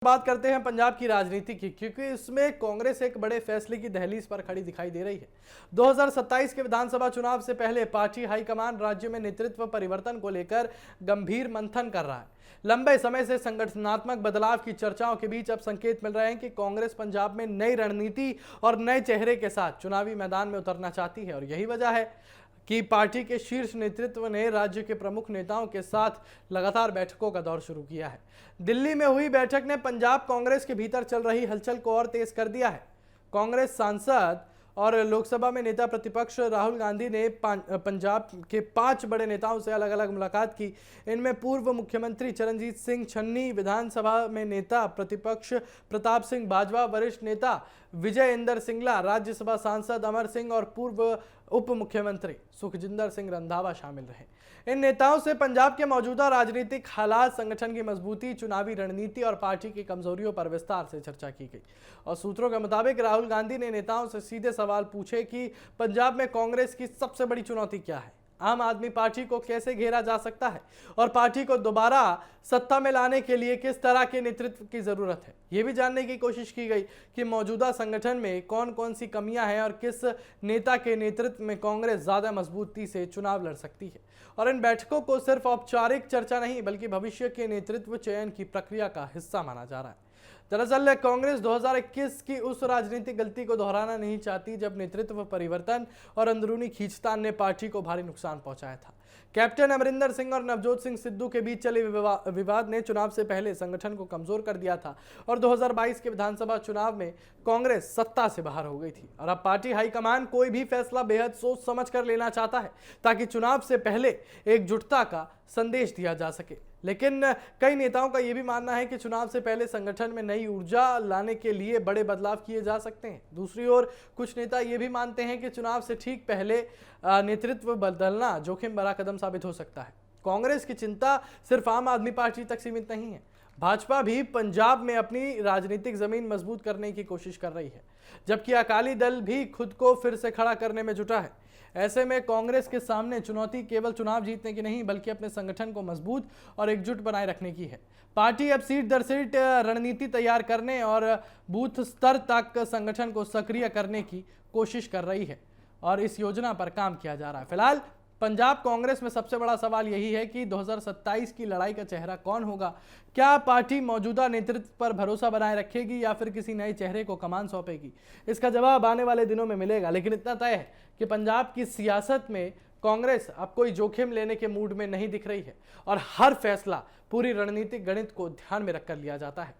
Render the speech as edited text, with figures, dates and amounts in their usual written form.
बात करते हैं पंजाब की राजनीति की, क्योंकि इसमें कांग्रेस एक बड़े फैसले की दहलीज पर खड़ी दिखाई दे रही है। 2027 के विधानसभा चुनाव से पहले पार्टी हाईकमान राज्य में नेतृत्व परिवर्तन को लेकर गंभीर मंथन कर रहा है। लंबे समय से संगठनात्मक बदलाव की चर्चाओं के बीच अब संकेत मिल रहे हैं कि कांग्रेस पंजाब में नई रणनीति और नए चेहरे के साथ चुनावी मैदान में उतरना चाहती है और यही वजह है कि पार्टी के शीर्ष नेतृत्व ने राज्य के प्रमुख नेताओं के साथ लगातार बैठकों का दौर शुरू किया है। दिल्ली में हुई बैठक ने पंजाब कांग्रेस के भीतर चल रही हलचल को और तेज कर दिया है। कांग्रेस सांसद और लोकसभा में नेता प्रतिपक्ष राहुल गांधी ने पंजाब के 5 बड़े नेताओं से अलग अलग मुलाकात की। इनमें पूर्व मुख्यमंत्री चरणजीत सिंह चन्नी, विधानसभा में नेता प्रतिपक्ष प्रताप सिंह बाजवा, वरिष्ठ नेता विजय इंदर सिंगला, राज्यसभा सांसद अमर सिंह और पूर्व उप मुख्यमंत्री सुखजिंदर सिंह रंधावा शामिल रहे। इन नेताओं से पंजाब के मौजूदा राजनीतिक हालात, संगठन की मजबूती, चुनावी रणनीति और पार्टी की कमजोरियों पर विस्तार से चर्चा की गई। और सूत्रों के मुताबिक राहुल गांधी ने नेताओं से सीधे सवाल पूछे कि पंजाब में कांग्रेस की सबसे बड़ी चुनौती क्या है, आम आदमी पार्टी को कैसे घेरा जा सकता है और पार्टी को दोबारा सत्ता में लाने के लिए किस तरह के नेतृत्व की जरूरत है। यह भी जानने की कोशिश की गई कि मौजूदा संगठन में कौन कौन सी कमियां हैं और किस नेता के नेतृत्व में कांग्रेस ज्यादा मजबूती से चुनाव लड़ सकती है। और इन बैठकों को सिर्फ औपचारिक चर्चा नहीं बल्कि भविष्य के नेतृत्व चयन की प्रक्रिया का हिस्सा माना जा रहा है। दरअसल कांग्रेस 2021 की उस राजनीतिक गलती को दोहराना नहीं चाहती जब नेतृत्व परिवर्तन और अंदरूनी खींचतान ने पार्टी को भारी नुकसान पहुंचाया था। कैप्टन अमरिंदर सिंह और नवजोत सिंह सिद्धू के बीच चले विवाद ने चुनाव से पहले संगठन को कमजोर कर दिया था और 2022 के विधानसभा चुनाव में कांग्रेस सत्ता से बाहर हो गई थी। और अब पार्टी हाईकमान कोई भी फैसला बेहद सोच समझ कर लेना चाहता है ताकि चुनाव से पहले एकजुटता का संदेश दिया जा सके। लेकिन कई नेताओं का यह भी मानना है कि चुनाव से पहले संगठन में नई ऊर्जा लाने के लिए बड़े बदलाव किए जा सकते हैं। दूसरी ओर कुछ नेता यह भी मानते हैं कि चुनाव से ठीक पहले नेतृत्व बदलना जोखिम भरा कदम साबित हो सकता है। कांग्रेस की चिंता सिर्फ आम आदमी पार्टी तक सीमित नहीं है। भाजपा भी पंजाब में अपनी राजनीतिक जमीन मजबूत करने की कोशिश कर रही है, जबकि अकाली दल भी खुद को फिर से खड़ा करने में जुटा है। ऐसे में कांग्रेस के सामने चुनौती केवल चुनाव जीतने की नहीं बल्कि अपने संगठन को मजबूत और एकजुट बनाए रखने की है। पार्टी अब सीट दर सीट रणनीति तैयार करने और बूथ स्तर तक संगठन को सक्रिय करने की कोशिश कर रही है और इस योजना पर काम किया जा रहा है। फिलहाल पंजाब कांग्रेस में सबसे बड़ा सवाल यही है कि 2027 की लड़ाई का चेहरा कौन होगा। क्या पार्टी मौजूदा नेतृत्व पर भरोसा बनाए रखेगी या फिर किसी नए चेहरे को कमान सौंपेगी? इसका जवाब आने वाले दिनों में मिलेगा। लेकिन इतना तय है कि पंजाब की सियासत में कांग्रेस अब कोई जोखिम लेने के मूड में नहीं दिख रही है और हर फैसला पूरी रणनीतिक गणित को ध्यान में रखकर लिया जाता है।